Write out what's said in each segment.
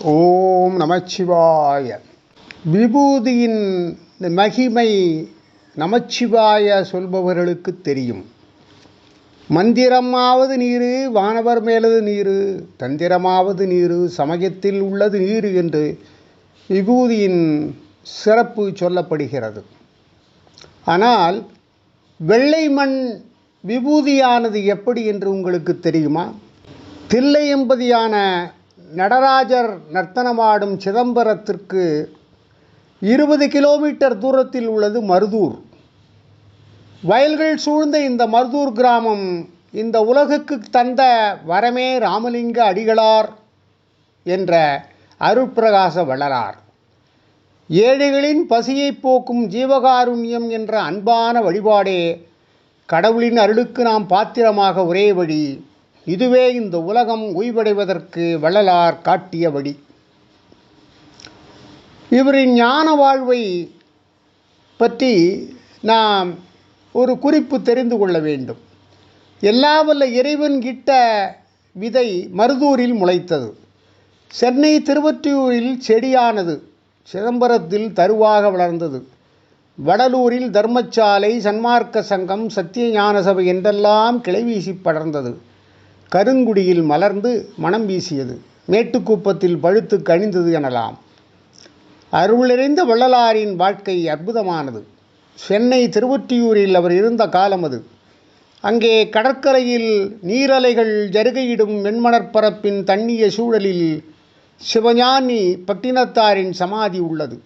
ஓம் நமச்சிவாய. விபூதியின் மகிமை நமச்சிவாய சொல்பவர்களுக்கு தெரியும். மந்திரமாவது நீரு, வானவர் மேலது நீரு, தந்திரமாவது நீரு, சமயத்தில் உள்ளது நீரு என்று விபூதியின் சிறப்பு சொல்லப்படுகிறது. ஆனால் வெள்ளை மண் விபூதியானது எப்படி என்று உங்களுக்கு தெரியுமா? தில்லையம்பதியான நடராஜர் நர்த்தனமாடும் சிதம்பரத்திற்கு 20 கிலோமீட்டர் தூரத்தில் உள்ளது மருதூர். வயல்கள் சூழ்ந்த இந்த மருதூர் கிராமம் இந்த உலகுக்கு தந்த வரமே ராமலிங்க அடிகளார் என்ற அருட்பிரகாச வள்ளலார். ஏழைகளின் பசியை போக்கும் ஜீவகாருண்யம் என்ற அன்பான வழிபாடே கடவுளின் அருளுக்கு நாம் பாத்திரமாக ஒரே வழி. இதுவே இந்த உலகம் உய்வடைவதற்கு வள்ளலார் காட்டிய வழி. இவரின் ஞான வாழ்வை பற்றி நாம் ஒரு குறிப்பு தெரிந்து கொள்ள வேண்டும். எல்லா வல்ல இறைவன் இட்ட விதை மருதூரில் முளைத்தது. சென்னை திருவொற்றியூரில் செடியானது. சிதம்பரத்தில் தருவாக வளர்ந்தது. வடலூரில் தர்மசாலை, சன்மார்க்க சங்கம், சத்திய ஞான சபை என்றெல்லாம் கிளை வீசி படர்ந்தது. கருங்குடியில் மலர்ந்து மனம் வீசியது. மேட்டுக்குப்பத்தில் பழுத்து கனிந்தது எனலாம். அருளிறைந்த வள்ளலாரின் வாழ்க்கை அற்புதமானது. சென்னை திருவொற்றியூரில் அவர் இருந்த காலம் அது. அங்கே கடற்கரையில் நீரலைகள் ஜருகையிடும் வெண்மணற்பரப்பின் தண்ணிய சூழலில் சிவஞானி பட்டினத்தாரின் சமாதி உள்ளது.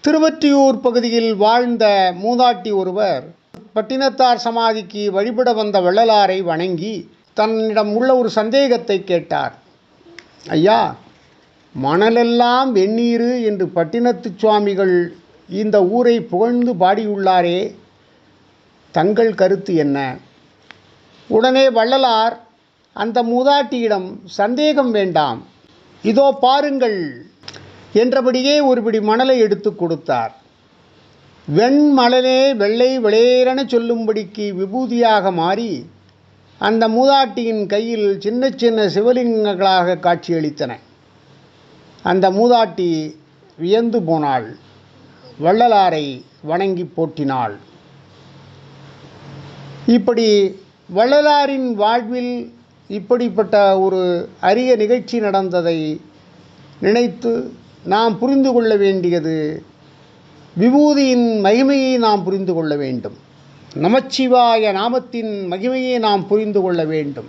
திருவொற்றியூர் பகுதியில் வாழ்ந்த மூதாட்டி ஒருவர் பட்டினத்தார் சமாதிக்கு வழிபட வந்த வள்ளலாரை வணங்கி தன்னிடம் உள்ள ஒரு சந்தேகத்தை கேட்டார். ஐயா, மணலெல்லாம் வெந்நீரு என்று பட்டினத்து சுவாமிகள் இந்த ஊரை புகழ்ந்து பாடியுள்ளாரே, தங்கள் கருத்து என்ன? உடனே வள்ளலார் அந்த மூதாட்டியிடம் சந்தேகம் வேண்டாம், இதோ பாருங்கள் என்றபடியே ஒருபிடி மணலை எடுத்து கொடுத்தார். வெண்மணலே வெள்ளை வெளியேறென சொல்லும்படிக்கு விபூதியாக மாறி அந்த மூதாட்டியின் கையில் சின்ன சின்ன சிவலிங்கங்களாக காட்சியளித்தன. அந்த மூதாட்டி வியந்து போனாள். வள்ளலாரை வணங்கி போற்றினாள். இப்படி வள்ளலாரின் வாழ்வில் இப்படிப்பட்ட ஒரு அரிய நிகழ்ச்சி நடந்ததை நினைத்து நாம் புரிந்து கொள்ள வேண்டியது, விபூதியின் மகிமையை நாம் புரிந்து கொள்ள வேண்டும். நமச்சிவாய நாமத்தின் மகிமையை நாம் புரிந்து கொள்ள வேண்டும்.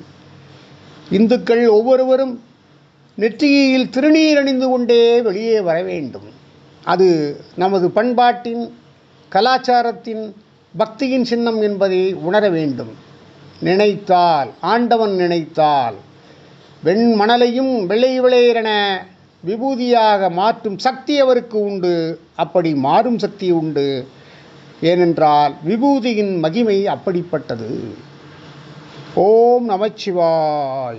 இந்துக்கள் ஒவ்வொருவரும் நெற்றியில் திருநீர் அணிந்து கொண்டே வெளியே வர வேண்டும். அது நமது பண்பாட்டின், கலாச்சாரத்தின், பக்தியின் சின்னம் என்பதை உணர வேண்டும். நினைத்தால், ஆண்டவன் நினைத்தால் வெண்மணலையும் வெள்ளை விளையரென விபூதியாக மாற்றும் சக்தி அவருக்கு உண்டு. அப்படி மாறும் சக்தி உண்டு. ஏனென்றால் விபூதியின் மகிமை அப்படிப்பட்டது. ஓம் நமச்சிவாய.